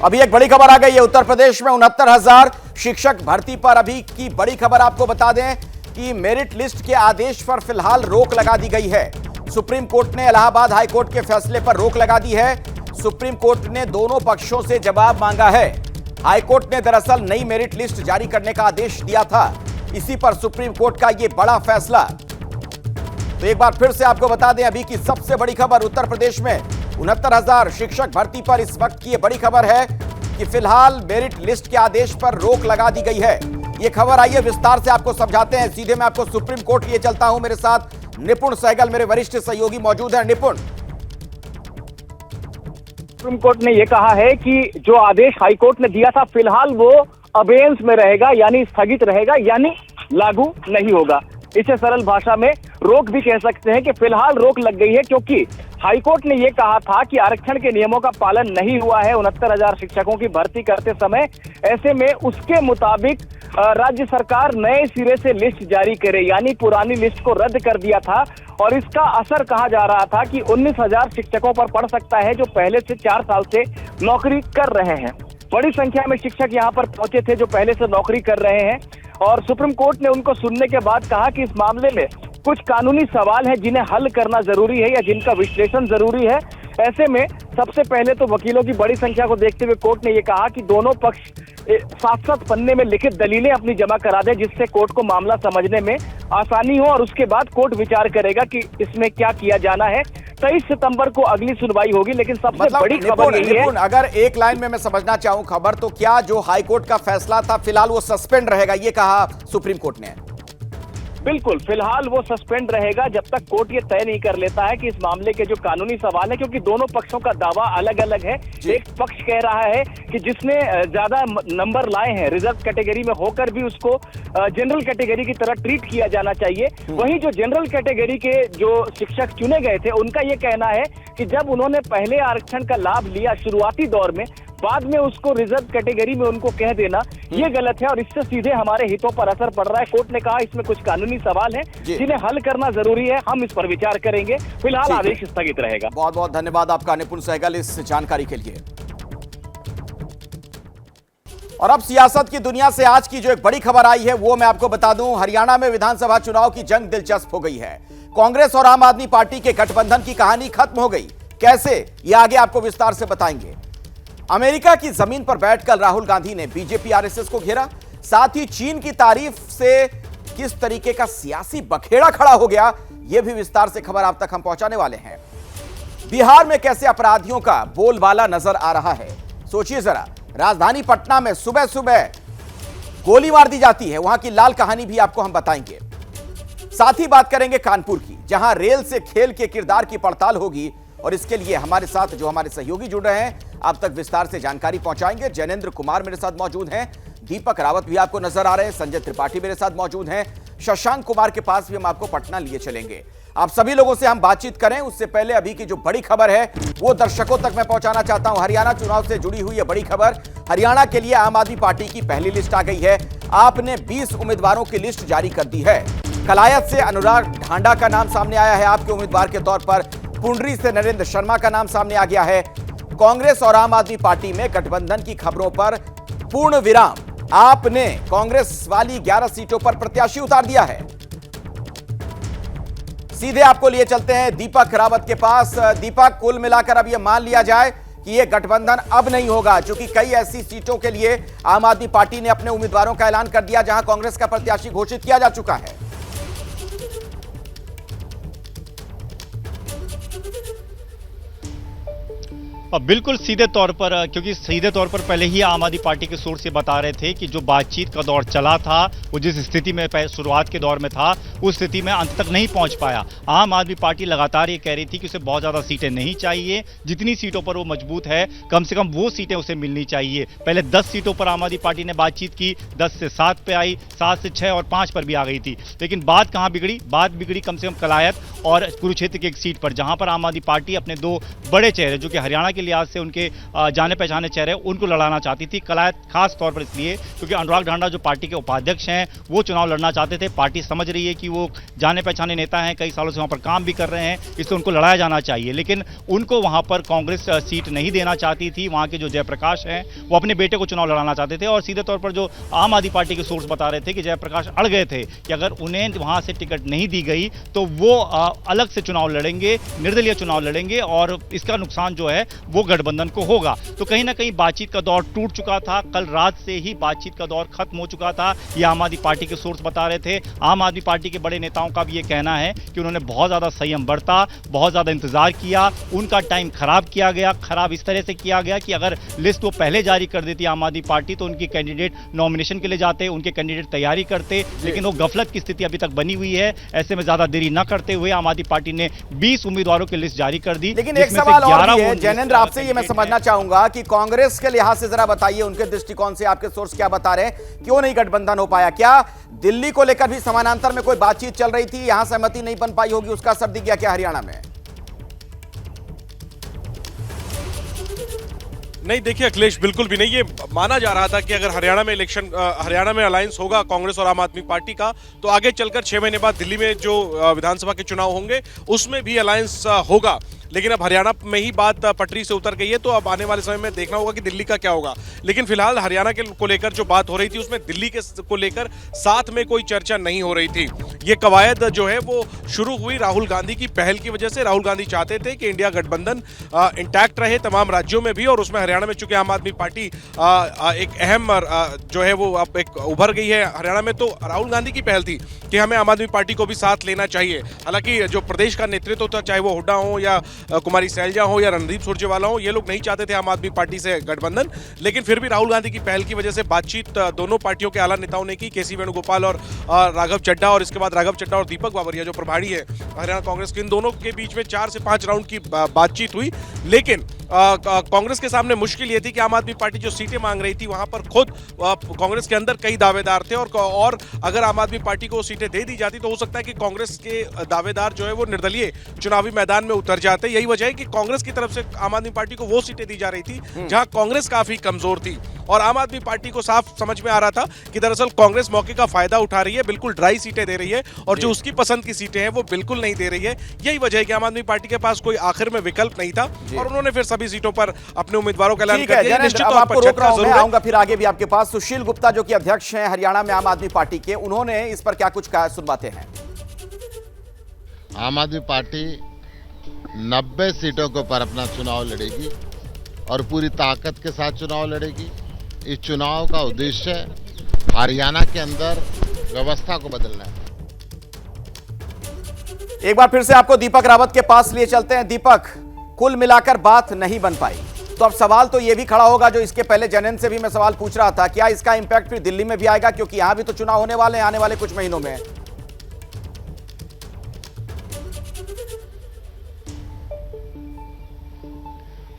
अभी एक बड़ी खबर आ गई है उत्तर प्रदेश में 69,000 शिक्षक भर्ती पर। अभी की बड़ी खबर आपको बता दें कि मेरिट लिस्ट के आदेश पर फिलहाल रोक लगा दी गई है। सुप्रीम कोर्ट ने इलाहाबाद हाई कोर्ट के फैसले पर रोक लगा दी है। सुप्रीम कोर्ट ने दोनों पक्षों से जवाब मांगा है। हाई कोर्ट ने दरअसल नई मेरिट लिस्ट जारी करने का आदेश दिया था। इसी पर सुप्रीम कोर्ट का यह बड़ा फैसला। तो एक बार फिर से आपको बता दें अभी की सबसे बड़ी खबर उत्तर प्रदेश में 69,000 शिक्षक भर्ती पर इस वक्त की यह बड़ी खबर है कि फिलहाल मेरिट लिस्ट के आदेश पर रोक लगा दी गई है। यह खबर आई है, विस्तार से आपको समझाते हैं। सीधे मैं आपको सुप्रीम कोर्ट लिए चलता हूं। मेरे साथ निपुण सहगल मेरे वरिष्ठ सहयोगी मौजूद हैं। निपुण, सुप्रीम कोर्ट ने यह कहा है कि जो आदेश हाई कोर्ट ने दिया था फिलहाल वो अबेयंस में रहेगा, यानी स्थगित रहेगा, यानी लागू नहीं होगा। इसे सरल भाषा में रोक भी कह सकते हैं कि फिलहाल रोक लग गई है, क्योंकि हाईकोर्ट ने यह कहा था कि आरक्षण के नियमों का पालन नहीं हुआ है 69,000 शिक्षकों की भर्ती करते समय। ऐसे में उसके मुताबिक राज्य सरकार नए सिरे से लिस्ट जारी करे, यानी पुरानी लिस्ट को रद्द कर दिया था। और इसका असर कहा जा रहा था कि 19,000 शिक्षकों पर पड़ सकता है जो पहले से 4 साल से नौकरी कर रहे हैं। बड़ी संख्या में शिक्षक यहाँ पर पहुंचे थे जो पहले से नौकरी कर रहे हैं, और सुप्रीम कोर्ट ने उनको सुनने के बाद कहा कि इस मामले में कुछ कानूनी सवाल हैं जिन्हें हल करना जरूरी है या जिनका विश्लेषण जरूरी है। ऐसे में सबसे पहले तो वकीलों की बड़ी संख्या को देखते हुए कोर्ट ने यह कहा कि दोनों पक्ष 7-7 पन्ने में लिखित दलीलें अपनी जमा करा दें, जिससे कोर्ट को मामला समझने में आसानी हो, और उसके बाद कोर्ट विचार करेगा कि इसमें क्या किया जाना है। 23 सितंबर को अगली सुनवाई होगी। लेकिन सबसे बड़ी खबर यही है, अगर एक लाइन में मैं समझना चाहूं खबर, तो क्या जो हाई कोर्ट का फैसला था फिलहाल वो सस्पेंड रहेगा, ये कहा सुप्रीम कोर्ट ने? बिल्कुल, फिलहाल वो सस्पेंड रहेगा जब तक कोर्ट ये तय नहीं कर लेता है कि इस मामले के जो कानूनी सवाल है, क्योंकि दोनों पक्षों का दावा अलग अलग है। एक पक्ष कह रहा है कि जिसने ज्यादा नंबर लाए हैं रिजर्व कैटेगरी में होकर भी उसको जनरल कैटेगरी की तरह ट्रीट किया जाना चाहिए। वहीं जो जनरल कैटेगरी के जो शिक्षक चुने गए थे उनका ये कहना है कि जब उन्होंने पहले आरक्षण का लाभ लिया शुरुआती दौर में, बाद में उसको रिजर्व कैटेगरी में उनको कह देना ये गलत है और इससे सीधे हमारे हितों पर असर पड़ रहा है। कोर्ट ने कहा इसमें कुछ कानूनी सवाल हैं जिन्हें हल करना जरूरी है, हम इस पर विचार करेंगे। फिलहाल आदेश स्थगित रहेगा। बहुत बहुत धन्यवाद आपका निपुण सहगल इस जानकारी के लिए। और अब सियासत की दुनिया से आज की जो एक बड़ी खबर आई है वो मैं आपको बता दूं। हरियाणा में विधानसभा चुनाव की जंग दिलचस्प हो गई है। कांग्रेस और आम आदमी पार्टी के गठबंधन की कहानी खत्म हो गई। कैसे, ये आगे आपको विस्तार से बताएंगे। अमेरिका की जमीन पर बैठकर राहुल गांधी ने बीजेपी आरएसएस को घेरा, साथ ही चीन की तारीफ से किस तरीके का सियासी बखेड़ा खड़ा हो गया, यह भी विस्तार से खबर आप तक हम पहुंचाने वाले हैं। बिहार में कैसे अपराधियों का बोलबाला नजर आ रहा है, सोचिए जरा। राजधानी पटना में सुबह सुबह गोली मार दी जाती है, वहां की लाल कहानी भी आपको हम बताएंगे। साथ ही बात करेंगे कानपुर की, जहां रेल से खेल के किरदार की पड़ताल होगी, और इसके लिए हमारे साथ जो हमारे सहयोगी जुड़ रहे हैं आप तक विस्तार से जानकारी पहुंचाएंगे। जैनेंद्र कुमार मेरे साथ मौजूद हैं, दीपक रावत भी आपको नजर आ रहे हैं, संजय त्रिपाठी मेरे साथ मौजूद हैं, शशांक कुमार के पास भी हम आपको पटना लिए चलेंगे। आप सभी लोगों से हम बातचीत करें उससे पहले अभी की जो बड़ी खबर है वो दर्शकों तक मैं पहुंचाना चाहता हूं। हरियाणा चुनाव से जुड़ी हुई यह बड़ी खबर। हरियाणा के लिए आम आदमी पार्टी की पहली लिस्ट आ गई है। आपने 20 उम्मीदवारों की लिस्ट जारी कर दी है। कलायत से अनुराग ढांडा का नाम सामने आया है आपके उम्मीदवार के तौर पर। पुंडरी से नरेंद्र शर्मा का नाम सामने आ गया है। कांग्रेस और आम आदमी पार्टी में गठबंधन की खबरों पर पूर्ण विराम। आपने कांग्रेस वाली 11 सीटों पर प्रत्याशी उतार दिया है। सीधे आपको लिए चलते हैं दीपक रावत के पास। दीपक, कुल मिलाकर अब यह मान लिया जाए कि यह गठबंधन अब नहीं होगा, क्योंकि कई ऐसी सीटों के लिए आम आदमी पार्टी ने अपने उम्मीदवारों का ऐलान कर दिया जहां कांग्रेस का प्रत्याशी घोषित किया जा चुका है। अब बिल्कुल सीधे तौर पर, क्योंकि सीधे तौर पर पहले ही आम आदमी पार्टी के सोर्स से बता रहे थे कि जो बातचीत का दौर चला था वो जिस स्थिति में शुरुआत के दौर में था उस स्थिति में अंत तक नहीं पहुंच पाया। आम आदमी पार्टी लगातार ये कह रही थी कि उसे बहुत ज़्यादा सीटें नहीं चाहिए, जितनी सीटों पर वो मजबूत है कम से कम वो सीटें उसे मिलनी चाहिए। पहले 10 सीटों पर आम आदमी पार्टी ने बातचीत की, 10 से 7 पे आई, 7 से 6 और 5 पर भी आ गई थी। लेकिन बात कहाँ बिगड़ी? बात बिगड़ी कम से कम कलायत और कुरुक्षेत्र की एक सीट पर, जहां पर आम आदमी पार्टी अपने दो बड़े चेहरे, जो कि हरियाणा के लिहाज से उनके जाने पहचाने चेहरे, उनको लड़ाना चाहती थी। खास तौर पर इसलिए क्योंकि अनुराग ढांडा जो पार्टी के उपाध्यक्ष हैं, वो चुनाव लड़ना चाहते थे। पार्टी समझ रही है कि वो जाने पहचाने नेता हैं, कई सालों से वहां पर काम भी कर रहे हैं, इसलिए उनको लड़ाया जाना चाहिए। लेकिन उनको वहां पर कांग्रेस सीट नहीं देना चाहती थी। वहां के जो जयप्रकाश हैं, वो अपने बेटे को चुनाव लड़ाना चाहते थे, और सीधे तौर पर जो आम आदमी पार्टी के सोर्स बता रहे थे कि जयप्रकाश अड़ गए थे कि अगर उन्हें वहां से टिकट नहीं दी गई तो वो अलग से चुनाव लड़ेंगे, निर्दलीय चुनाव लड़ेंगे, और इसका नुकसान जो है वो गठबंधन को होगा। तो कहीं ना कहीं बातचीत का दौर टूट चुका था। कल रात से ही बातचीत का दौर खत्म हो चुका था, ये आम आदमी पार्टी के सोर्स बता रहे थे। आम आदमी पार्टी के बड़े नेताओं का भी ये कहना है कि उन्होंने बहुत ज्यादा संयम बरता, बहुत ज्यादा इंतजार किया, उनका टाइम खराब किया गया। खराब इस तरह से किया गया कि अगर लिस्ट वो पहले जारी कर देती आम आदमी पार्टी तो उनके कैंडिडेट नॉमिनेशन के लिए जाते, उनके कैंडिडेट तैयारी करते, लेकिन वो गफलत की स्थिति अभी तक बनी हुई है। ऐसे में ज्यादा देरी न करते हुए आम आदमी पार्टी ने 20 उम्मीदवारों की लिस्ट जारी कर दी। लेकिन एक सवाल और भी है जैनेंद्र, आपसे ये मैं समझना चाहूंगा कि कांग्रेस के लिहाज से जरा बताइए, उनके दृष्टिकोण से आपके सोर्स क्या बता रहे हैं, क्यों नहीं गठबंधन हो पाया? क्या दिल्ली को लेकर भी समानांतर में कोई बातचीत चल रही थी, यहां सहमति नहीं बन पाई होगी, उसका असर दिख गया क्या हरियाणा में? नहीं, देखिए अखिलेश, बिल्कुल भी नहीं। ये माना जा रहा था कि अगर हरियाणा में अलायंस होगा कांग्रेस और आम आदमी पार्टी का, तो आगे चलकर 6 महीने बाद दिल्ली में जो विधानसभा के चुनाव होंगे उसमें भी अलायंस होगा। लेकिन अब हरियाणा में ही बात पटरी से उतर गई है, तो अब आने वाले समय में देखना होगा कि दिल्ली का क्या होगा। लेकिन फिलहाल हरियाणा के को लेकर जो बात हो रही थी, उसमें दिल्ली के को लेकर साथ में कोई चर्चा नहीं हो रही थी। ये कवायद जो है वो शुरू हुई राहुल गांधी की पहल की वजह से। राहुल गांधी चाहते थे कि इंडिया गठबंधन इंटैक्ट रहे तमाम राज्यों में भी, और उसमें हरियाणा में चूंकि आम आदमी पार्टी एक अहम जो है वो अब एक उभर गई है हरियाणा में, तो राहुल गांधी की पहल थी कि हमें आम आदमी पार्टी को भी साथ लेना चाहिए। हालांकि जो प्रदेश का नेतृत्व था, चाहे वो हुड्डा हो या कुमारी सैलजा हो या रणदीप सुरजेवाला हो, ये लोग नहीं चाहते थे आम आदमी पार्टी से गठबंधन। लेकिन फिर भी राहुल गांधी की पहल की वजह से बातचीत दोनों पार्टियों के आला नेताओं ने की, केसी वेणुगोपाल और राघव चड्ढा, और इसके बाद राघव चड्ढा और दीपक बाबरिया जो प्रभारी है हरियाणा कांग्रेस के, इन दोनों के बीच में 4 से 5 राउंड की बातचीत हुई। लेकिन कांग्रेस के सामने मुश्किल ये थी कि आम आदमी पार्टी जो सीटें मांग रही थी, वहां पर खुद कांग्रेस के अंदर कई दावेदार थे, और अगर आम आदमी पार्टी को सीटें दे दी जाती तो हो सकता है कि कांग्रेस के दावेदार जो है वो निर्दलीय चुनावी मैदान में उतर जाते। यही वजह है कि कांग्रेस की तरफ से आम आदमी पार्टी को वो सीटें दी जा रही थी जहां कांग्रेस काफी कमजोर थी, और आम आदमी पार्टी को साफ समझ में आ रहा था कि दरअसल कांग्रेस मौके का फायदा उठा रही है, बिल्कुल ड्राई सीटें दे रही है, और जो उसकी पसंद की सीटें हैं वो बिल्कुल नहीं दे रही है। यही वजह है कि आम आदमी पार्टी के पास कोई आखिर में विकल्प नहीं था, और उन्होंने फिर सभी सीटों पर अपने उम्मीदवारों का ऐलान कर दिया। निश्चित तौर पर चर्चा जरूर है। आऊंगा फिर आगे भी आपके पास। सुशील गुप्ता जो कि अध्यक्ष हैं हरियाणा में आम आदमी पार्टी के, उन्होंने इस पर क्या कुछ कहा, सुनवाते हैं। आम आदमी पार्टी 90 सीटों के ऊपर अपना चुनाव लड़ेगी और पूरी ताकत के साथ चुनाव लड़ेगी। इस चुनाव का उद्देश्य हरियाणा के अंदर व्यवस्था को बदलना है। एक बार फिर से आपको दीपक रावत के पास लिए चलते हैं। दीपक, कुल मिलाकर बात नहीं बन पाई, तो अब सवाल तो यह भी खड़ा होगा जो इसके पहले जनन से भी मैं सवाल पूछ रहा था, क्या इसका इंपैक्ट फिर दिल्ली में भी आएगा, क्योंकि यहां भी तो चुनाव होने वाले हैं आने वाले कुछ महीनों में।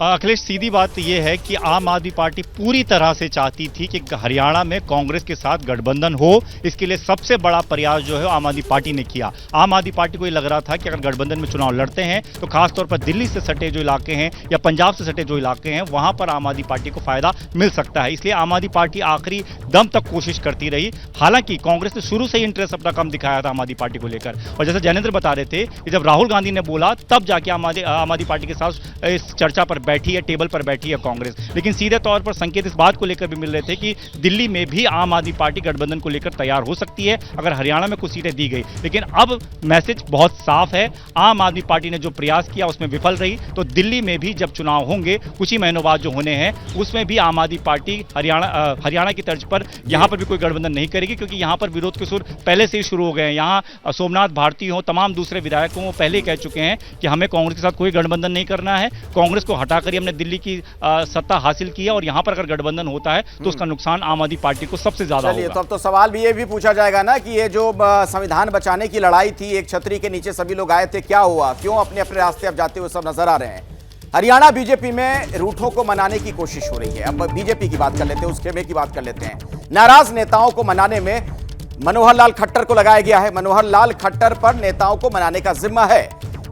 अखिलेश, सीधी बात यह है कि आम आदमी पार्टी पूरी तरह से चाहती थी कि हरियाणा में कांग्रेस के साथ गठबंधन हो। इसके लिए सबसे बड़ा प्रयास जो है आम आदमी पार्टी ने किया। आम आदमी पार्टी को ये लग रहा था कि अगर गठबंधन में चुनाव लड़ते हैं तो खासतौर पर दिल्ली से सटे जो इलाके हैं या पंजाब से सटे जो इलाके हैं, वहां पर आम आदमी पार्टी को फायदा मिल सकता है। इसलिए आम आदमी पार्टी आखिरी दम तक कोशिश करती रही। हालांकि कांग्रेस ने शुरू से ही इंटरेस्ट अपना कम दिखाया था आम आदमी पार्टी को लेकर, और जैसे जैनेंद्र बता रहे थे कि जब राहुल गांधी ने बोला तब जाके आम आदमी पार्टी के साथ इस चर्चा पर बैठी है, टेबल पर बैठी है कांग्रेस। लेकिन सीधे तौर पर संकेत इस बात को लेकर भी मिल रहे थे कि दिल्ली में भी आम आदमी पार्टी गठबंधन को लेकर तैयार हो सकती है अगर हरियाणा में कुछ सीटें दी गई। लेकिन अब मैसेज बहुत साफ है, आम आदमी पार्टी ने जो प्रयास किया उसमें विफल रही, तो दिल्ली में भी जब चुनाव होंगे कुछ ही महीनों बाद जो होने हैं, उसमें भी आम आदमी पार्टी हरियाणा की तर्ज पर यहां पर भी कोई गठबंधन नहीं करेगी, क्योंकि यहां पर विरोध के सुर पहले से ही शुरू हो गए हैं। यहां सोमनाथ भारती हो, तमाम दूसरे विधायकों वो पहले ही कह चुके हैं कि हमें कांग्रेस के साथ कोई गठबंधन नहीं करना है, कांग्रेस को हटाकर हमने दिल्ली की सत्ता हासिल की है, और यहां पर अगर गठबंधन होता है तो उसका नुकसान आम आदमी पार्टी को सबसे ज्यादा होगा। तो अब तो सवाल भी ये भी पूछा जाएगा ना कि ये जो संविधान बचाने की लड़ाई थी, एक छतरी के नीचे सभी लोग आए थे, क्या हुआ, क्यों अपने अपने रास्ते अब जाते हुए सब नजर आ रहे हैं। हरियाणा बीजेपी में रूठों को मनाने की कोशिश हो रही है। अब बीजेपी की बात कर लेते हैं, उस खेमे की बात कर लेते हैं। नाराज नेताओं को मनाने में मनोहर लाल खट्टर को लगाया गया है। मनोहर लाल खट्टर पर नेताओं को मनाने का जिम्मा है।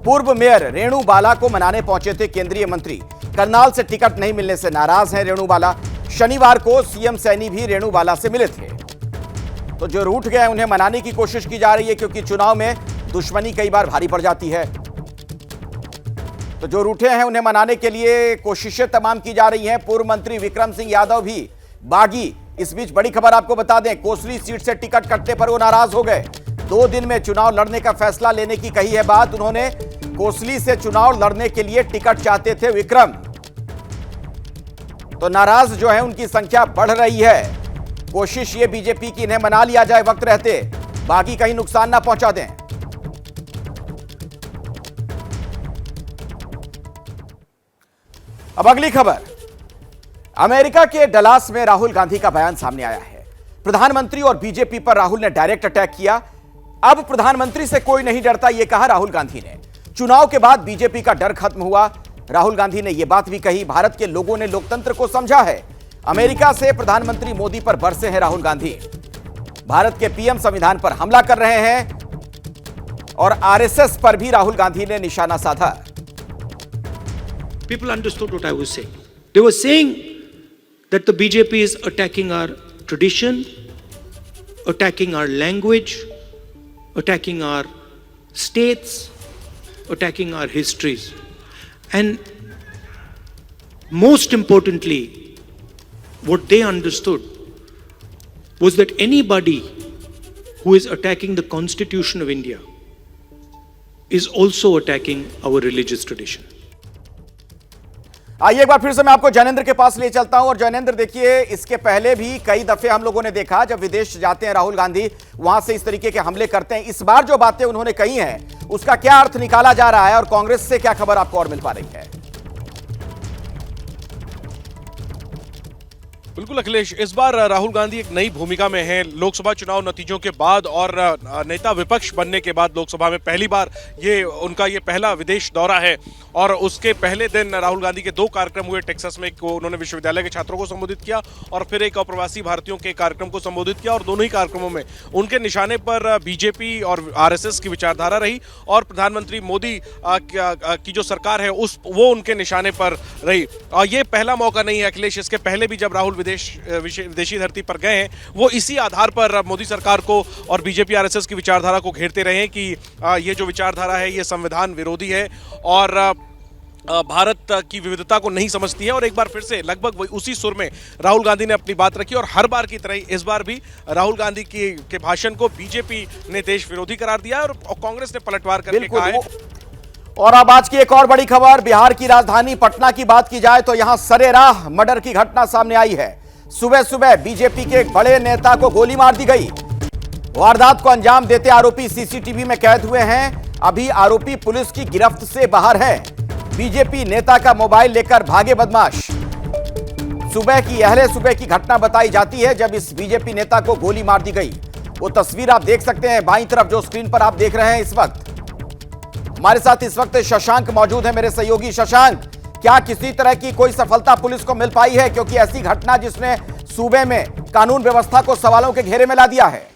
पूर्व मेयर रेणु बाला को मनाने पहुंचे थे केंद्रीय मंत्री। करनाल से टिकट नहीं मिलने से नाराज हैं रेणु बाला। शनिवार को सीएम सैनी भी रेणु बाला से मिले थे। तो जो रूठ गए उन्हें मनाने की कोशिश की जा रही है, क्योंकि चुनाव में दुश्मनी कई बार भारी पड़ जाती है। तो जो रूठे हैं उन्हें मनाने के लिए कोशिशें तमाम की जा रही हैं। पूर्व मंत्री विक्रम सिंह यादव भी बागी। इस बीच बड़ी खबर आपको बता दें, कोसली सीट से टिकट कटने पर वो नाराज हो गए। 2 दिन में चुनाव लड़ने का फैसला लेने की कही है बात। उन्होंने कोसली से चुनाव लड़ने के लिए टिकट चाहते थे विक्रम। तो नाराज जो है उनकी संख्या बढ़ रही है। कोशिश ये बीजेपी की इन्हें मना लिया जाए वक्त रहते, बाकी कहीं नुकसान ना पहुंचा दें। अब अगली खबर, अमेरिका के डलास में राहुल गांधी का बयान सामने आया है। प्रधानमंत्री और बीजेपी पर राहुल ने डायरेक्ट अटैक किया। अब प्रधानमंत्री से कोई नहीं डरता, यह कहा राहुल गांधी ने। चुनाव के बाद बीजेपी का डर खत्म हुआ। राहुल गांधी ने यह बात भी कही, भारत के लोगों ने लोकतंत्र को समझा है। अमेरिका से प्रधानमंत्री मोदी पर बरसे हैं राहुल गांधी। भारत के पीएम संविधान पर हमला कर रहे हैं और आरएसएस पर भी राहुल गांधी ने निशाना साधा। People understood what I was saying. They were saying that the BJP is attacking our tradition, attacking our language, attacking our states, attacking our histories. And most importantly, what they understood was that anybody who is attacking the Constitution of India is also attacking our religious tradition. आइए एक बार फिर से मैं आपको जैनेंद्र के पास ले चलता हूं। और जैनेंद्र देखिए, इसके पहले भी कई दफे हम लोगों ने देखा जब विदेश जाते हैं राहुल गांधी, वहां से इस तरीके के हमले करते हैं। इस बार जो बातें उन्होंने कही हैं उसका क्या अर्थ निकाला जा रहा है और कांग्रेस से क्या खबर आपको और मिल पा रही है? बिल्कुल अखिलेश, इस बार राहुल गांधी एक नई भूमिका में हैं। लोकसभा चुनाव नतीजों के बाद और नेता विपक्ष बनने के बाद लोकसभा में पहली बार उनका ये पहला विदेश दौरा है। और उसके पहले दिन राहुल गांधी के 2 कार्यक्रम हुए टेक्सास में। उन्होंने विश्वविद्यालय के छात्रों को संबोधित किया और फिर एक अप्रवासी भारतीयों के कार्यक्रम को संबोधित किया। और दोनों ही कार्यक्रमों में उनके निशाने पर बीजेपी और आरएसएस की विचारधारा रही और प्रधानमंत्री मोदी की जो सरकार है वो उनके निशाने पर रही। और ये पहला मौका नहीं है अखिलेश, इसके पहले भी जब राहुल विदेशी धरती पर गए हैं वो इसी आधार पर मोदी सरकार को और बीजेपी आरएसएस की विचारधारा को घेरते रहे हैं कि ये जो विचारधारा है ये संविधान विरोधी है और भारत की विविधता को नहीं समझती है। और एक बार फिर से लगभग उसी सुर में राहुल गांधी ने अपनी बात रखी और हर बार की तरह इस बार भी राहुल गांधी के भाषण को बीजेपी ने देश विरोधी करार दिया और कांग्रेस ने पलटवार करके कहा है। और अब आज की एक और बड़ी खबर, बिहार की राजधानी पटना की बात की जाए तो यहां सरेराह मर्डर की घटना सामने आई है। सुबह सुबह बीजेपी के एक बड़े नेता को गोली मार दी गई। वारदात को अंजाम देते आरोपी सीसीटीवी में कैद हुए हैं। अभी आरोपी पुलिस की गिरफ्त से बाहर है। बीजेपी नेता का मोबाइल लेकर भागे बदमाश। सुबह की घटना बताई जाती है जब इस बीजेपी नेता को गोली मार दी गई। वो तस्वीर आप देख सकते हैं बाईं तरफ जो स्क्रीन पर आप देख रहे हैं। इस वक्त हमारे साथ इस वक्त शशांक मौजूद है, मेरे सहयोगी। शशांक, क्या किसी तरह की कोई सफलता पुलिस को मिल पाई है, क्योंकि ऐसी घटना जिसने सूबे में कानून व्यवस्था को सवालों के घेरे में ला दिया है?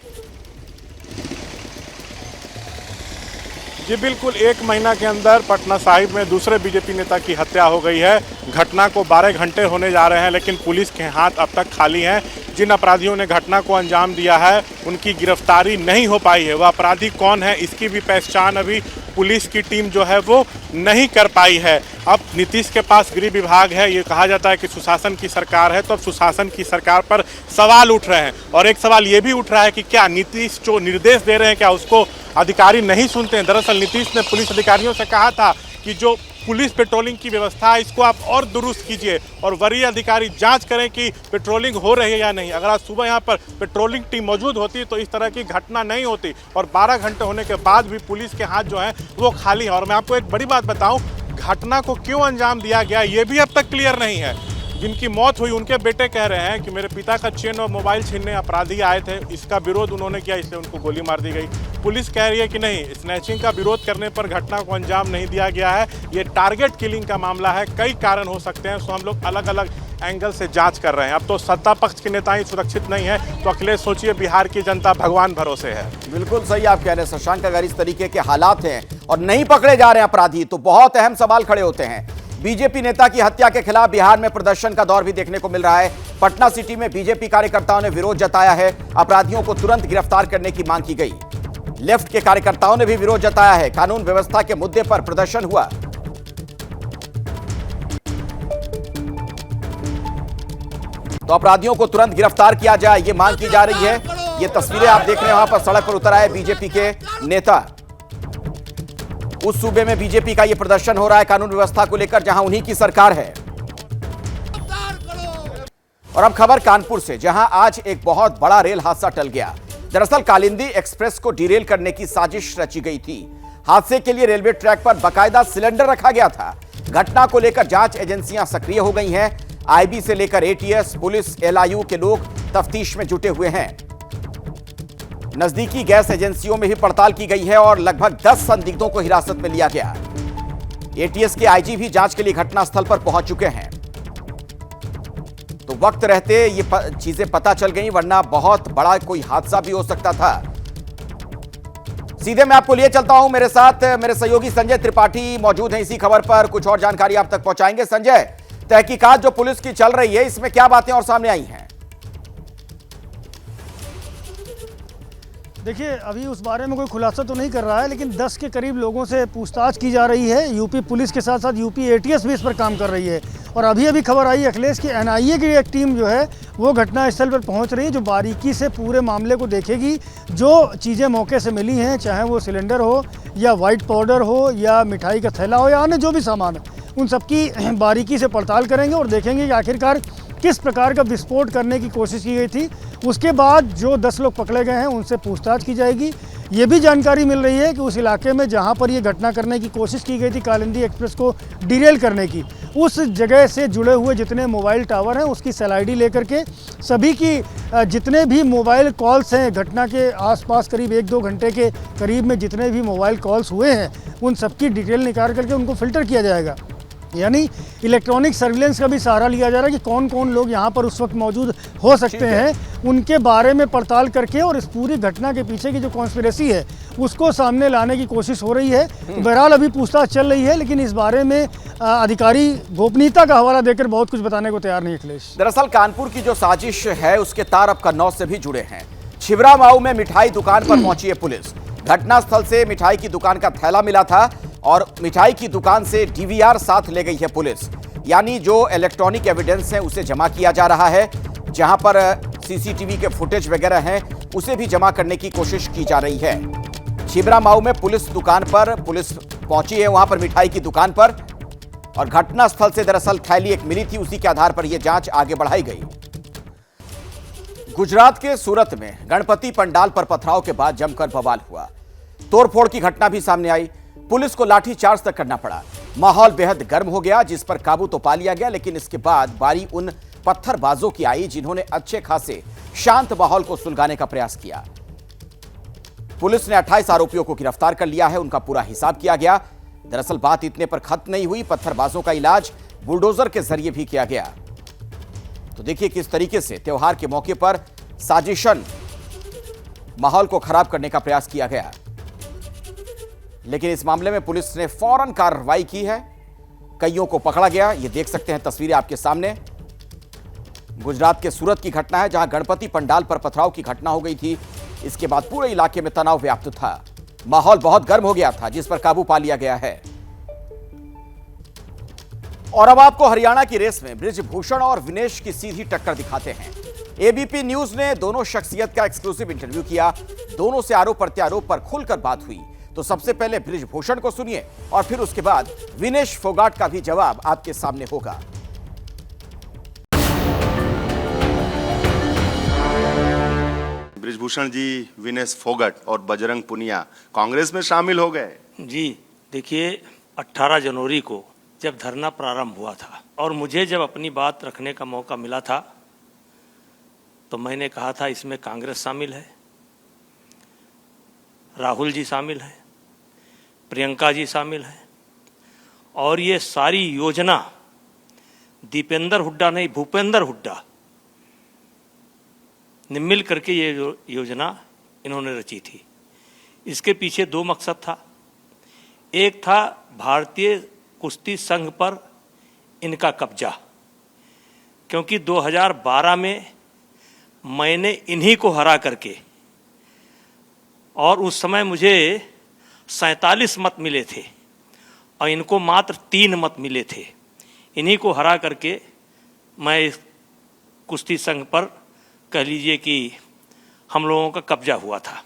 जी बिल्कुल, 1 महीना के अंदर पटना साहिब में दूसरे बीजेपी नेता की हत्या हो गई है। घटना को 12 घंटे होने जा रहे हैं लेकिन पुलिस के हाथ अब तक खाली हैं। जिन अपराधियों ने घटना को अंजाम दिया है उनकी गिरफ्तारी नहीं हो पाई है। वह अपराधी कौन है इसकी भी पहचान अभी पुलिस की टीम जो है वो नहीं कर पाई है। अब नीतीश के पास गृह विभाग है, ये कहा जाता है कि सुशासन की सरकार है, तो अब सुशासन की सरकार पर सवाल उठ रहे हैं। और एक सवाल ये भी उठ रहा है कि क्या नीतीश जो निर्देश दे रहे हैं क्या उसको अधिकारी नहीं सुनते हैं? दरअसल नीतीश ने पुलिस अधिकारियों से कहा था कि जो पुलिस पेट्रोलिंग की व्यवस्था है इसको आप और दुरुस्त कीजिए और वरीय अधिकारी जांच करें कि पेट्रोलिंग हो रही है या नहीं। अगर आज सुबह यहाँ पर पेट्रोलिंग टीम मौजूद होती तो इस तरह की घटना नहीं होती। और 12 घंटे होने के बाद भी पुलिस के हाथ जो हैं वो खाली है। और मैं आपको एक बड़ी बात बताऊं, घटना को क्यों अंजाम दिया गया ये भी अब तक क्लियर नहीं है। जिनकी मौत हुई उनके बेटे कह रहे हैं कि मेरे पिता का चेन और मोबाइल छीनने अपराधी आए थे, इसका विरोध उन्होंने किया इसलिए उनको गोली मार दी गई। पुलिस कह रही है कि नहीं, स्नैचिंग का विरोध करने पर घटना को अंजाम नहीं दिया गया है, ये टारगेट किलिंग का मामला है, कई कारण हो सकते हैं। सो हम लोग अलग अलग एंगल से जांच कर रहे हैं। अब तो सत्ता पक्ष के नेता ही सुरक्षित नहीं है, तो अखिलेश सोचिए बिहार की जनता भगवान भरोसे है। बिल्कुल सही आप कह रहे हैं शशांक, अगर इस तरीके के हालात हैं और नहीं पकड़े जा रहे हैं अपराधी तो बहुत अहम सवाल खड़े होते हैं। बीजेपी नेता की हत्या के खिलाफ बिहार में प्रदर्शन का दौर भी देखने को मिल रहा है। पटना सिटी में बीजेपी कार्यकर्ताओं ने विरोध जताया है, अपराधियों को तुरंत गिरफ्तार करने की मांग की गई। लेफ्ट के कार्यकर्ताओं ने भी विरोध जताया है, कानून व्यवस्था के मुद्दे पर प्रदर्शन हुआ। तो अपराधियों को तुरंत गिरफ्तार किया जाए, ये मांग की जा रही है। ये तस्वीरें आप देख रहे हैं, वहां पर सड़क पर उतर आए बीजेपी के नेता। उस सूबे में बीजेपी का ये प्रदर्शन हो रहा है कानून व्यवस्था को लेकर, जहां उन्हीं की सरकार है। और अब खबर कानपुर से, जहां आज एक बहुत बड़ा रेल हादसा टल गया। दरअसल कालिंदी एक्सप्रेस को डिरेल करने की साजिश रची गई थी। हादसे के लिए रेलवे ट्रैक पर बाकायदा सिलेंडर रखा गया था। घटना को लेकर जांच एजेंसियां सक्रिय हो गई हैं। आईबी से लेकर एटीएस, पुलिस, एलआईयू के लोग तफ्तीश में जुटे हुए हैं। नजदीकी गैस एजेंसियों में भी पड़ताल की गई है और लगभग 10 संदिग्धों को हिरासत में लिया गया। एटीएस के आईजी भी जांच के लिए घटनास्थल पर पहुंच चुके हैं। तो वक्त रहते ये चीजें पता चल गई, वरना बहुत बड़ा कोई हादसा भी हो सकता था। सीधे मैं आपको लिए चलता हूं, मेरे साथ मेरे सहयोगी संजय त्रिपाठी मौजूद हैं इसी खबर पर, कुछ और जानकारी आप तक पहुंचाएंगे। संजय, तहकीकात जो पुलिस की चल रही है, इसमें क्या बातें और सामने आई हैं? देखिए, अभी उस बारे में कोई खुलासा तो नहीं कर रहा है, लेकिन 10 के करीब लोगों से पूछताछ की जा रही है। यूपी पुलिस के साथ साथ यूपी एटीएस भी इस पर काम कर रही है। और अभी खबर आई अखिलेश की एनआईए की एक टीम जो है वो घटनास्थल पर पहुंच रही है, जो बारीकी से पूरे मामले को देखेगी। जो चीज़ें मौके से मिली हैं, चाहे वो सिलेंडर हो या वाइट पाउडर हो या मिठाई का थैला हो या अन्य जो भी सामान है, उन सबकी बारीकी से पड़ताल करेंगे और देखेंगे कि आखिरकार किस प्रकार का विस्फोट करने की कोशिश की गई थी। उसके बाद जो 10 लोग पकड़े गए हैं उनसे पूछताछ की जाएगी। ये भी जानकारी मिल रही है कि उस इलाके में जहां पर ये घटना करने की कोशिश की गई थी, कालिंदी एक्सप्रेस को डिरेल करने की, उस जगह से जुड़े हुए जितने मोबाइल टावर हैं उसकी सैलाइडी लेकर के सभी की जितने भी मोबाइल कॉल्स हैं, घटना के आसपास करीब 1-2 घंटे के करीब में जितने भी मोबाइल कॉल्स हुए हैं, उन सबकी डिटेल निकाल करके उनको फिल्टर किया जाएगा। यानी इलेक्ट्रॉनिक सर्विलेंस का भी सहारा लिया जा रहा है कि कौन कौन लोग यहाँ पर उस वक्त मौजूद हो सकते हैं, उनके बारे में पड़ताल करके और इस पूरी घटना के पीछे की जो कॉन्स्पिरेसी है उसको सामने लाने की कोशिश हो रही है। बहरहाल अभी पूछताछ चल रही है, लेकिन इस बारे में अधिकारी गोपनीयता का हवाला देकर बहुत कुछ बताने को तैयार नहीं अखिलेश। दरअसल कानपुर की जो साजिश है उसके तार अब कन्नौज से भी जुड़े हैं। छिबरा माऊ में मिठाई दुकान पर पहुंची है पुलिस। घटनास्थल से मिठाई की दुकान का थैला मिला था और मिठाई की दुकान से डीवीआर साथ ले गई है पुलिस। यानी जो इलेक्ट्रॉनिक एविडेंस है उसे जमा किया जा रहा है। जहां पर सीसीटीवी के फुटेज वगैरह हैं उसे भी जमा करने की कोशिश की जा रही है। छिबरा माऊ में पुलिस पहुंची है वहां पर मिठाई की दुकान पर, और घटनास्थल से दरअसल थैली एक मिली थी, उसी के आधार पर यह जांच आगे बढ़ाई गई। गुजरात के सूरत में गणपति पंडाल पर पथराव के बाद जमकर बवाल हुआ। तोड़फोड़ की घटना भी सामने आई। पुलिस को लाठीचार्ज तक करना पड़ा। माहौल बेहद गर्म हो गया, जिस पर काबू तो पा लिया गया, लेकिन इसके बाद बारी उन पत्थरबाजों की आई जिन्होंने अच्छे खासे शांत माहौल को सुलगाने का प्रयास किया। पुलिस ने 28 आरोपियों को गिरफ्तार कर लिया है, उनका पूरा हिसाब किया गया। दरअसल बात इतने पर खत्म नहीं हुई, पत्थरबाजों का इलाज बुलडोजर के जरिए भी किया गया। तो देखिए किस तरीके से त्योहार के मौके पर साजिशन माहौल को खराब करने का प्रयास किया गया, लेकिन इस मामले में पुलिस ने फौरन कार्रवाई की है। कईयों को पकड़ा गया। ये देख सकते हैं तस्वीरें आपके सामने। गुजरात के सूरत की घटना है, जहां गणपति पंडाल पर पथराव की घटना हो गई थी। इसके बाद पूरे इलाके में तनाव व्याप्त था। माहौल बहुत गर्म हो गया था, जिस पर काबू पा लिया गया है। और अब आपको हरियाणा की रेस में बृजभूषण और विनेश की सीधी टक्कर दिखाते हैं। एबीपी न्यूज ने दोनों शख्सियत का एक्सक्लूसिव इंटरव्यू किया। दोनों से आरोप प्रत्यारोप पर खुलकर बात हुई। तो सबसे पहले बृजभूषण को सुनिए और फिर उसके बाद विनेश फोगाट का भी जवाब आपके सामने होगा। बृजभूषण जी, विनेश फोगाट और बजरंग पुनिया कांग्रेस में शामिल हो गए। जी देखिए, 18 जनवरी को जब धरना प्रारंभ हुआ था और मुझे जब अपनी बात रखने का मौका मिला था, तो मैंने कहा था इसमें कांग्रेस शामिल है, राहुल जी शामिल है, प्रियंका जी शामिल है, और ये सारी योजना दीपेंद्र हुड्डा नहीं, भूपेंद्र हुड्डा ने मिल करके ये योजना इन्होंने रची थी। इसके पीछे दो मकसद था। एक था भारतीय कुश्ती संघ पर इनका कब्जा, क्योंकि 2012 में मैंने इन्हीं को हरा करके, और उस समय मुझे 47 मत मिले थे और इनको मात्र 3 मत मिले थे। इन्हीं को हरा करके मैं इस कुश्ती संघ पर कह लीजिए कि हम लोगों का कब्जा हुआ था।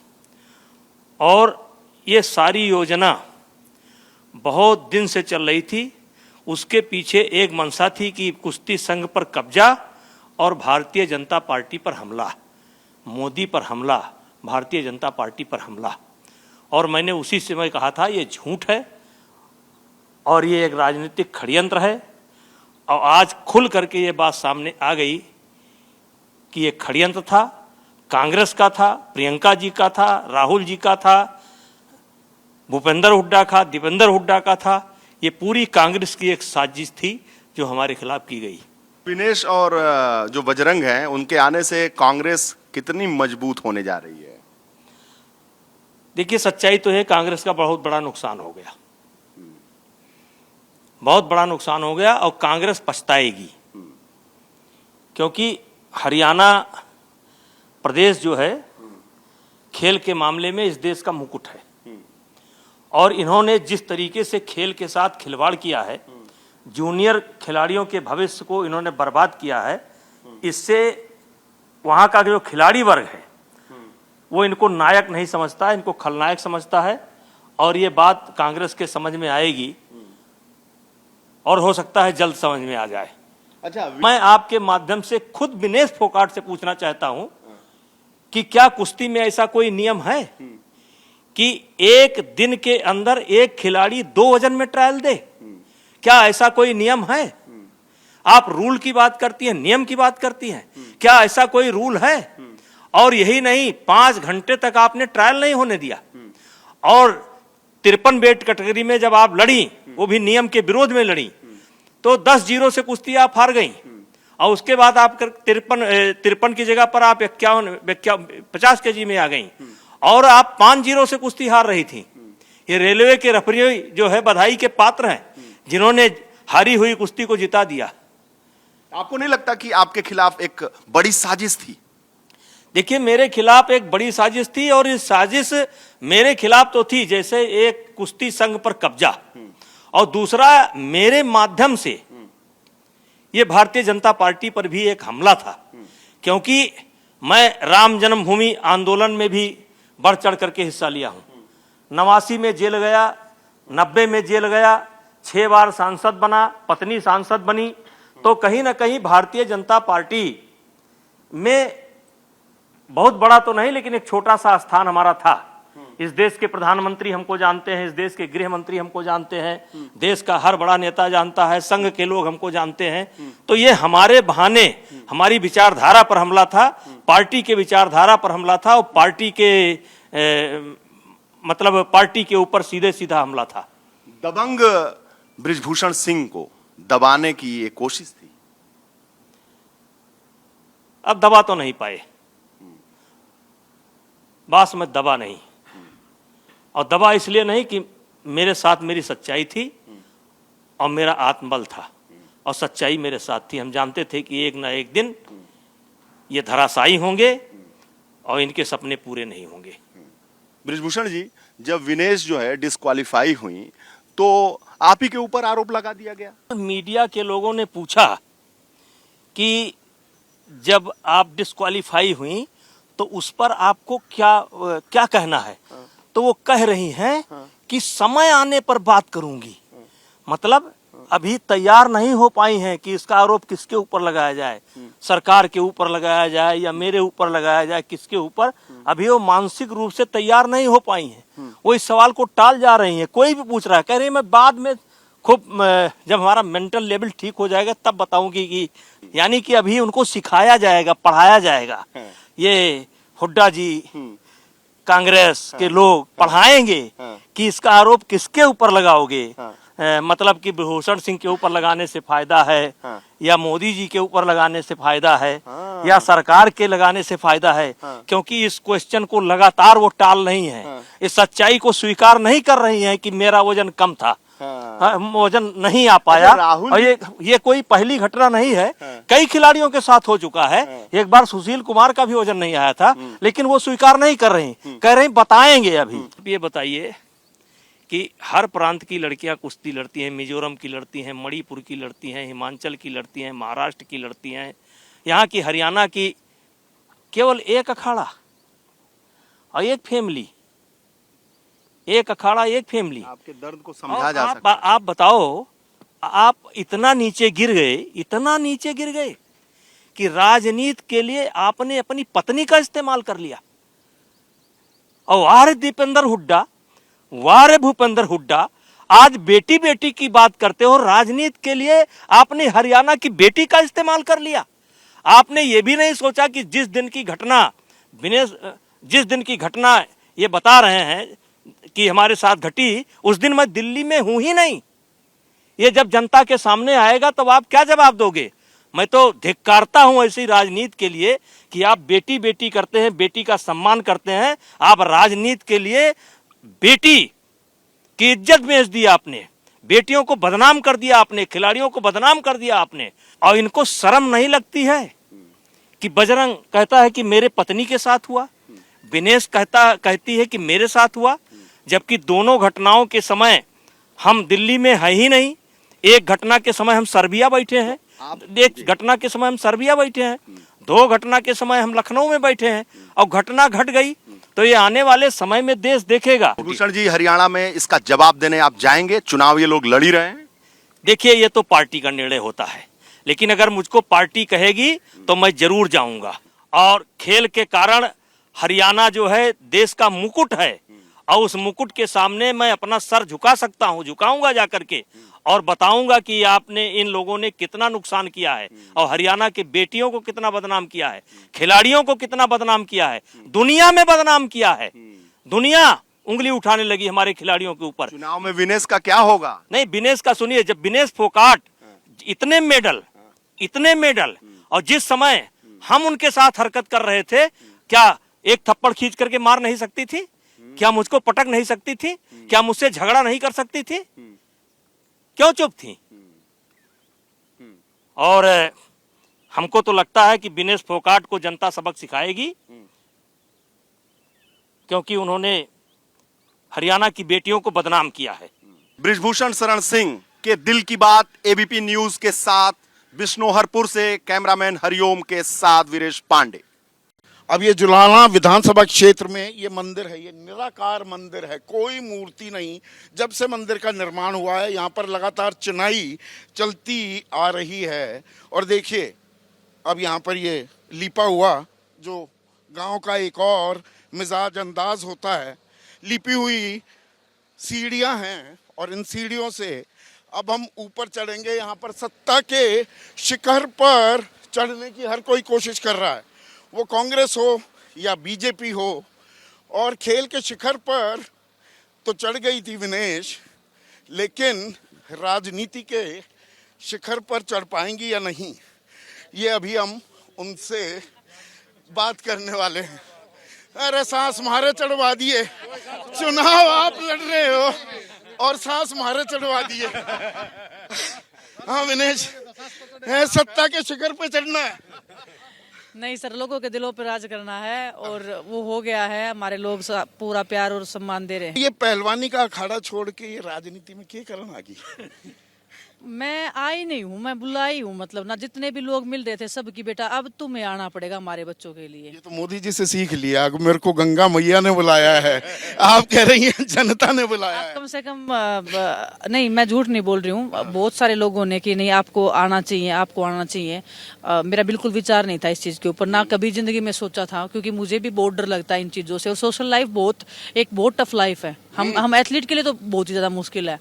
और ये सारी योजना बहुत दिन से चल रही थी। उसके पीछे एक मंशा थी कि कुश्ती संघ पर कब्जा और भारतीय जनता पार्टी पर हमला, मोदी पर हमला, भारतीय जनता पार्टी पर हमला। और मैंने उसी समय कहा था ये झूठ है और ये एक राजनीतिक षड्यंत्र है। और आज खुल करके ये बात सामने आ गई कि ये षड्यंत्र था, कांग्रेस का था, प्रियंका जी का था, राहुल जी का था, भूपेंद्र हुड्डा का, दीपेंद्र हुड्डा का था। ये पूरी कांग्रेस की एक साजिश थी जो हमारे खिलाफ की गई। विनेश और जो बजरंग हैं उनके आने से कांग्रेस कितनी मजबूत होने जा रही है? देखिए, सच्चाई तो है कांग्रेस का बहुत बड़ा नुकसान हो गया, बहुत बड़ा नुकसान हो गया और कांग्रेस पछताएगी। क्योंकि हरियाणा प्रदेश जो है खेल के मामले में इस देश का मुकुट है, और इन्होंने जिस तरीके से खेल के साथ खिलवाड़ किया है, जूनियर खिलाड़ियों के भविष्य को इन्होंने बर्बाद किया है। इससे वहाँ का जो खिलाड़ी वर्ग है वो इनको नायक नहीं समझता, इनको खलनायक समझता है। और ये बात कांग्रेस के समझ में आएगी और हो सकता है जल्द समझ में आ जाए। अच्छा, मैं आपके माध्यम से खुद विनेश फोगाट से पूछना चाहता हूं कि क्या कुश्ती में ऐसा कोई नियम है कि एक दिन के अंदर एक खिलाड़ी 2 वजन में ट्रायल दे? क्या ऐसा कोई नियम है? आप रूल की बात करती हैं, नियम की बात करती हैं, क्या ऐसा कोई रूल है? और यही नहीं, 5 घंटे तक आपने ट्रायल नहीं होने दिया। और 53 वेट कैटेगरी में जब आप लड़ी, वो भी नियम के विरोध में लड़ी, तो 10-0 से कुश्ती आप हार गई। और उसके बाद आप 53 की जगह पर आप 50 केजी में आ गई और आप 5-0 से कुश्ती हार रही थी। ये रेलवे के रेफरी जो है बधाई के पात्र हैं, जिन्होंने हारी हुई कुश्ती को जिता दिया। आपको नहीं लगता कि आपके खिलाफ एक बड़ी साजिश थी? देखिए, मेरे खिलाफ एक बड़ी साजिश थी, और इस साजिश मेरे खिलाफ तो थी, जैसे एक कुश्ती संघ पर कब्जा, और दूसरा मेरे माध्यम से ये भारतीय जनता पार्टी पर भी एक हमला था। क्योंकि मैं राम जन्मभूमि आंदोलन में भी बढ़ चढ़ करके हिस्सा लिया हूं। 89 में जेल गया, 90 में जेल गया, 6 बार सांसद बना, पत्नी सांसद बनी। तो कहीं ना कहीं भारतीय जनता पार्टी में बहुत बड़ा तो नहीं, लेकिन एक छोटा सा स्थान हमारा था। इस देश के प्रधानमंत्री हमको जानते हैं, इस देश के गृह मंत्री हमको जानते हैं, देश का हर बड़ा नेता जानता है, संघ के लोग हमको जानते हैं। तो ये हमारे बहाने हमारी विचारधारा पर हमला था, पार्टी के विचारधारा पर हमला था, और पार्टी के मतलब पार्टी के ऊपर सीधे सीधा हमला था। दबंग बृजभूषण सिंह को दबाने की ये कोशिश थी। अब दबा तो नहीं पाए, बात में दबा नहीं, और दबा इसलिए नहीं कि मेरे साथ मेरी सच्चाई थी और मेरा आत्मबल था, और सच्चाई मेरे साथ थी। हम जानते थे कि एक ना एक दिन ये धराशायी होंगे और इनके सपने पूरे नहीं होंगे। बृजभूषण जी, जब विनेश जो है डिस्क्वालीफाई हुई तो आप ही के ऊपर आरोप लगा दिया गया। मीडिया के लोगों ने पूछा कि जब आप डिस्क्वालीफाई हुई तो उस पर आपको क्या कहना है? तो वो कह रही हैं कि समय आने पर बात करूंगी। मतलब अभी तैयार नहीं हो पाई हैं कि इसका आरोप किसके ऊपर लगाया जाए, सरकार के ऊपर लगाया जाए या मेरे ऊपर लगाया जाए, किसके ऊपर। अभी वो मानसिक रूप से तैयार नहीं हो पाई हैं, वो इस सवाल को टाल जा रही हैं। कोई भी पूछ रहा है, कह रही मैं बाद में खूब जब हमारा मेंटल लेवल ठीक हो जाएगा तब बताऊंगी कि, यानी कि अभी उनको सिखाया जाएगा, पढ़ाया जाएगा। ये हुड्डा जी, कांग्रेस के लोग पढ़ाएंगे कि इसका आरोप किसके ऊपर लगाओगे, मतलब कि भूषण सिंह के ऊपर लगाने से फायदा है, या मोदी जी के ऊपर लगाने से फायदा है, या सरकार के लगाने से फायदा है, क्योंकि इस क्वेश्चन को लगातार वो टाल रही हैं, इस सच्चाई को स्वीकार नहीं कर रही हैं कि मेरा वजन कम था, वजन नहीं आ पाया। और ये कोई पहली घटना नहीं है, कई खिलाड़ियों के साथ हो चुका है। एक बार सुशील कुमार का भी वजन नहीं आया था, लेकिन वो स्वीकार नहीं कर रही, कह रही बताएंगे अभी। ये बताइए कि हर प्रांत की लड़कियां कुश्ती लड़ती हैं, मिजोरम की लड़ती हैं, मणिपुर की लड़ती हैं, हिमाचल की लड़ती हैं, महाराष्ट्र की लड़ती हैं, यहाँ की हरियाणा की केवल एक अखाड़ा और एक फैमिली, एक अखाड़ा एक फैमिली। आपके दर्द को समझा जा सकता है। आप बताओ, आप इतना नीचे गिर गए, इतना नीचे गिर गए कि राजनीति के लिए आपने अपनी पत्नी का इस्तेमाल कर लिया। और वारे दीपेंद्र हुड्डा, वारे भूपेंद्र हुड्डा, आज बेटी बेटी की बात करते हो, राजनीति के लिए आपने हरियाणा की बेटी का इस्तेमाल कर लिया। आपने ये भी नहीं सोचा कि जिस दिन की घटना ये बता रहे हैं कि हमारे साथ घटी, उस दिन मैं दिल्ली में हूं ही नहीं। ये जब जनता के सामने आएगा तो आप क्या जवाब दोगे? मैं तो धिक्कारता हूं ऐसी राजनीति के लिए कि आप बेटी बेटी करते हैं, बेटी का सम्मान करते हैं। आप राजनीति के लिए बेटी की इज्जत बेच दी आपने, बेटियों को बदनाम कर दिया आपने, खिलाड़ियों को बदनाम कर दिया आपने। और इनको शर्म नहीं लगती है कि बजरंग कहता है कि मेरे पत्नी के साथ हुआ, विनेश कहती है कि मेरे साथ हुआ, जबकि दोनों घटनाओं के समय हम दिल्ली में है ही नहीं। एक घटना के समय हम सर्बिया बैठे हैं, एक घटना के समय हम सर्बिया बैठे हैं, दो घटना के समय हम लखनऊ में बैठे हैं, और घटना घट गई तो ये आने वाले समय में देश देखेगा। भूषण जी, हरियाणा में इसका जवाब देने आप जाएंगे? चुनाव ये लोग लड़ ही रहे हैं। देखिए, ये तो पार्टी का निर्णय होता है, लेकिन अगर मुझको पार्टी कहेगी तो मैं जरूर जाऊंगा। और खेल के कारण हरियाणा जो है देश का मुकुट है, और उस मुकुट के सामने मैं अपना सर झुका सकता हूं, झुकाऊंगा जाकर के, और बताऊंगा कि आपने इन लोगों ने कितना नुकसान किया है, और हरियाणा के बेटियों को कितना बदनाम किया है, खिलाड़ियों को कितना बदनाम किया है, दुनिया में बदनाम किया है। दुनिया उंगली उठाने लगी हमारे खिलाड़ियों के ऊपर। चुनाव में विनेश का क्या होगा? नहीं, विनेश का सुनिए, जब विनेश फोगाट इतने मेडल, और जिस समय हम उनके साथ हरकत कर रहे थे, क्या एक थप्पड़ खींच करके मार नहीं सकती थी? क्या मुझको पटक नहीं सकती थी? क्या मुझसे झगड़ा नहीं कर सकती थी? क्यों चुप थी? और हमको तो लगता है कि विनेश फोगाट को जनता सबक सिखाएगी, क्योंकि उन्होंने हरियाणा की बेटियों को बदनाम किया है। बृजभूषण शरण सिंह के दिल की बात एबीपी न्यूज के साथ बिश्नोहरपुर से कैमरामैन हरिओम के साथ वीरेश पांडे। अब ये जुलाना विधानसभा क्षेत्र में ये मंदिर है, ये निराकार मंदिर है, कोई मूर्ति नहीं। जब से मंदिर का निर्माण हुआ है यहाँ पर लगातार चुनाई चलती आ रही है। और देखिए, अब यहाँ पर ये लिपा हुआ जो गांव का एक और मिजाज अंदाज होता है, लिपी हुई सीढ़ियां हैं, और इन सीढ़ियों से अब हम ऊपर चढ़ेंगे। यहाँ पर सत्ता के शिखर पर चढ़ने की हर कोई कोशिश कर रहा है, वो कांग्रेस हो या बीजेपी हो। और खेल के शिखर पर तो चढ़ गई थी विनेश, लेकिन राजनीति के शिखर पर चढ़ पाएंगी या नहीं, ये अभी हम उनसे बात करने वाले हैं। अरे सांस मारे चढ़वा दिए, चुनाव आप लड़ रहे हो और सांस मारे चढ़वा दिए। हाँ विनेश, सत्ता के शिखर पे चढ़ना है? नहीं सर, लोगों के दिलों पर राज करना है, और वो हो गया है। हमारे लोग पूरा प्यार और सम्मान दे रहे हैं। ये पहलवानी का अखाड़ा छोड़ के ये राजनीति में क्या करना आगे? मैं आई नहीं हूँ, मैं बुलाई हूँ। मतलब ना, जितने भी लोग मिल रहे थे सबकी, बेटा अब तुम्हें आना पड़ेगा हमारे बच्चों के लिए। ये तो मोदी जी से सीख लिया। मेरे को गंगा मैया ने बुलाया है, आप कह रही हैं जनता ने बुलाया है। कम से कम नहीं, मैं झूठ नहीं बोल रही हूँ। बहुत सारे लोगों ने कि नहीं आपको आना चाहिए, आपको आना चाहिए। मेरा बिल्कुल विचार नहीं था इस चीज के ऊपर, ना कभी जिंदगी में सोचा था, क्योंकि मुझे भी बहुत डर लगता है इन चीजों से। और सोशल लाइफ बहुत टफ लाइफ है। हम एथलीट के लिए तो बहुत ही ज्यादा मुश्किल है।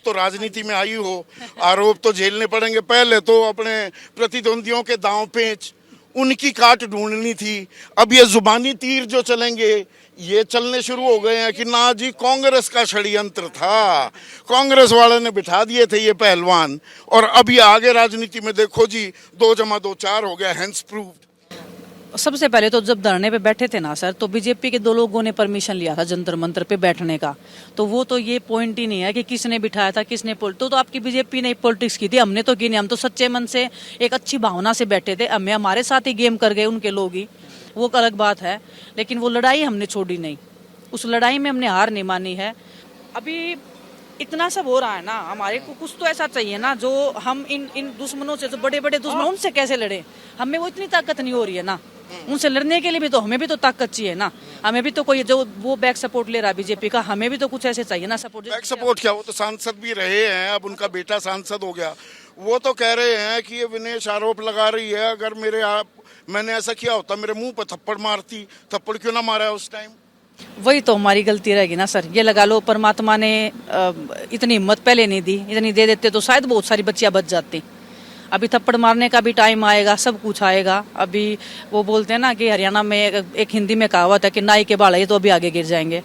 तो राजनीति में आई हो, आरोप तो झेलने पड़ेंगे। पहले तो अपने प्रतिद्वंदियों के दांव पेच, उनकी काट ढूंढनी थी। अब ये जुबानी तीर जो चलेंगे ये चलने शुरू हो गए हैं कि ना जी कांग्रेस का षड्यंत्र था, कांग्रेस वाले ने बिठा दिए थे ये पहलवान, और अब ये आगे राजनीति में देखो जी 2 + 2 4 हो गया, हैंस प्रूव्ड। सबसे पहले तो जब धरने पे बैठे थे ना सर, तो बीजेपी के 2 लोगों ने परमिशन लिया था जंतर मंतर पे बैठने का, तो वो तो ये पॉइंट ही नहीं है कि किसने बिठाया था, किसने तो आपकी बीजेपी ने पॉलिटिक्स की थी, हमने तो की नहीं। हम तो सच्चे मन से एक अच्छी भावना से बैठे थे, हमें हमारे साथ ही गेम कर गए उनके लोग ही, वो अलग बात है, लेकिन वो लड़ाई हमने छोड़ी नहीं, उस लड़ाई में हमने हार नहीं मानी है। अभी इतना सब हो रहा है ना, हमारे को कुछ तो ऐसा चाहिए ना जो हम इन दुश्मनों से, जो बड़े बड़े दुश्मन, उनसे कैसे लड़े। हमें वो इतनी ताकत नहीं हो रही है ना, उनसे लड़ने के लिए भी तो हमें भी तो ताकत चाहिए ना। हमें भी तो कोई जो वो बैक सपोर्ट ले रहा है बीजेपी का, हमें भी तो कुछ ऐसे चाहिए ना सपोर्ट। बैक सपोर्ट क्या, वो तो सांसद भी रहे हैं, अब उनका बेटा सांसद हो गया। वो तो कह रहे हैं कि ये विनेश आरोप लगा रही है, अगर मैंने ऐसा किया होता मेरे मुंह पर थप्पड़ मारती, थप्पड़ क्यों ना मारा उस टाइम। वही तो हमारी गलती रहेगी ना सर। ये लगा लो परमात्मा ने इतनी हिम्मत पहले नहीं दी, इतनी दे देते तो शायद बहुत सारी बच्चियां बच जाती। अभी थप्पड़ मारने का भी टाइम आएगा, सब कुछ आएगा। अभी वो बोलते हैं ना कि हरियाणा में एक हिंदी में कहावत है कि नाई के बाल है तो अभी आगे गिर जाएंगे,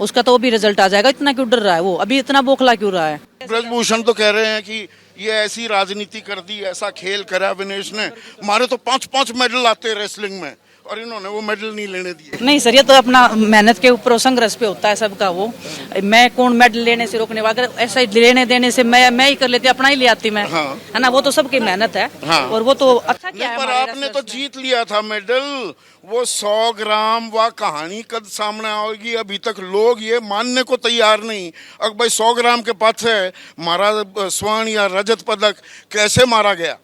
उसका तो भी रिजल्ट आ जाएगा। इतना क्यों डर रहा है वो, अभी इतना बौखला क्यों रहा है। ब्रजभूषण तो कह रहे हैं कि ये ऐसी राजनीति कर दी, ऐसा खेल करा विनेश ने, हमारे तो 5-5 मेडल आते हैं रेसलिंग में, और इन्होंने वो मेडल नहीं लेने दिए। नहीं सर, ये तो अपना मेहनत के ऊपर संघर्ष पे होता है सबका। वो मैं कौन मेडल लेने से रोकने वाला, अगर ऐसा लेने देने से मैं ही कर लेती, अपना ही ले आती मैं, है ना। वो तो सबकी मेहनत है, और वो तो अच्छा किया है। पर आपने तो जीत लिया था मेडल, वो 100 ग्राम वह कहानी कद सामने आएगी, अभी तक लोग ये मानने को तैयार नहीं। अगर भाई 100 ग्राम के पाछे मारा स्वर्ण या रजत पदक कैसे मारा गया।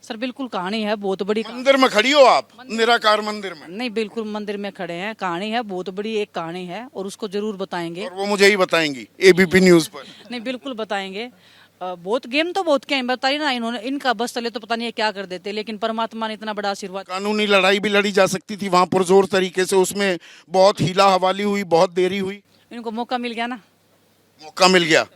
सर बिल्कुल कहानी है बहुत बड़ी। मंदिर में खड़ी हो आप, निराकार मंदिर में? नहीं, बिल्कुल मंदिर में खड़े हैं। कहानी है बहुत बड़ी, एक कहानी है, और उसको जरूर बताएंगे। और वो मुझे ही बताएंगी एबीपी न्यूज पर? नहीं, बिल्कुल बताएंगे। बहुत गेम तो बहुत क्या बताइए ना इन्होंने, इनका बस चले तो पता नहीं क्या कर देते, लेकिन परमात्मा ने इतना बड़ा आशीर्वाद। कानूनी लड़ाई भी लड़ी जा सकती थी वहां पुरजोर तरीके से, उसमें बहुत हीला हवाली हुई, बहुत देरी हुई। इनको मौका मिल गया ना, मौका मिल गया।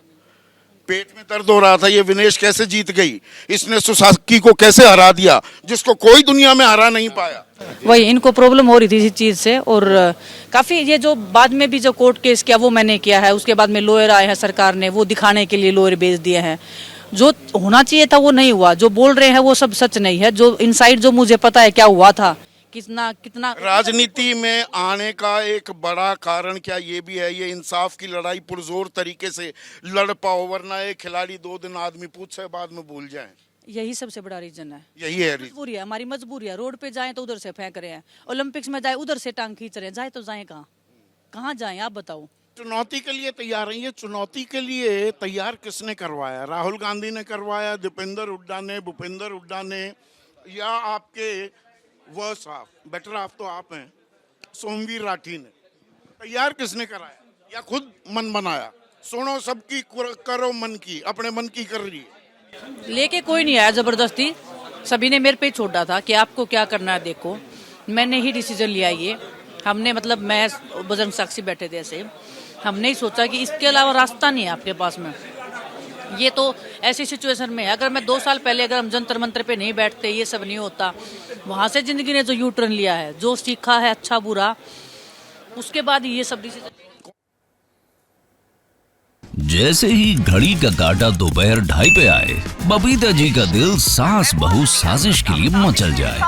पेट में दर्द हो रहा था, ये विनेश कैसे जीत गई, इसने सुसाकी को कैसे हरा दिया, जिसको कोई दुनिया में हरा नहीं पाया। वही इनको प्रॉब्लम हो रही थी इस चीज से, और काफी ये जो बाद में भी जो कोर्ट केस किया वो मैंने किया है, उसके बाद में लॉयर आए हैं सरकार ने, वो दिखाने के लिए लॉयर भेज दिए हैं। जो होना चाहिए था वो नहीं हुआ, जो बोल रहे हैं वो सब सच नहीं है। जो इनसाइड जो मुझे पता है क्या हुआ था, कितना राजनीति में आने का एक बड़ा कारण क्या ये भी है, ये इंसाफ की लड़ाई पुरजोर तरीके से लड़ पाओ, वरना एक खिलाड़ी 2 दिन आदमी पूछे बाद में भूल जाए। यही सबसे बड़ा रीजन है, यही है मजबूरी है, हमारी मजबूरी है। रोड पे जाए तो उधर से फेंक रहे हैं, ओलंपिक्स में जाए उधर से टांग खींच रहे हैं, जाए तो जाए कहाँ जाए आप बताओ। चुनौती के लिए तैयार है, ये चुनौती के लिए तैयार किसने करवाया? राहुल गांधी ने करवाया, दीपेंद्र हुड्डा ने, भूपेंद्र हुड्डा ने, या आपके वर्स हाफ, बेटर हाफ तो आप हैं, सोमवीर राठी ने? तैयार किसने कराया, या खुद मन बनाया? सुनो सबकी करो मन की, अपने मन की कर रही है। लेके कोई नहीं आया जबरदस्ती, सभी ने मेरे पे छोड़ा था कि आपको क्या करना है देखो। मैंने ही डिसीजन लिया ये, हमने मतलब मैं बजरंग साक्षी बैठे थे ऐसे, हमने ही सोचा कि इसके अलावा रास्ता नहीं है आपके पास में। ये तो ऐसी सिचुएशन में है, अगर मैं 2 साल पहले अगर हम जंतर मंतर पे नहीं बैठते, ये सब नहीं होता। वहां से जिंदगी ने जो यू टर्न लिया है, जो सीखा है अच्छा बुरा, उसके बाद ये सब डिसीजन। जैसे ही घड़ी का काटा दोपहर 2:30 पे आए, बबीता जी का दिल सास बहू साजिश के लिए मचल जाए।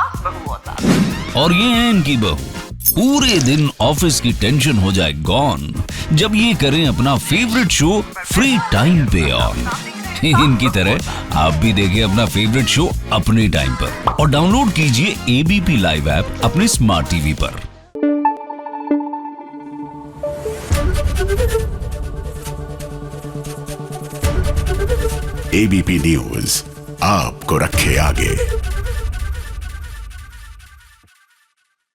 और ये है इनकी बहू, पूरे दिन ऑफिस की टेंशन हो जाए गॉन जब ये करें अपना फेवरेट शो फ्री टाइम पे ऑन। इनकी तरह आप भी देखें अपना फेवरेट शो अपने टाइम पर, और डाउनलोड कीजिए एबीपी लाइव ऐप अपने स्मार्ट टीवी पर। एबीपी न्यूज आपको रखे आगे।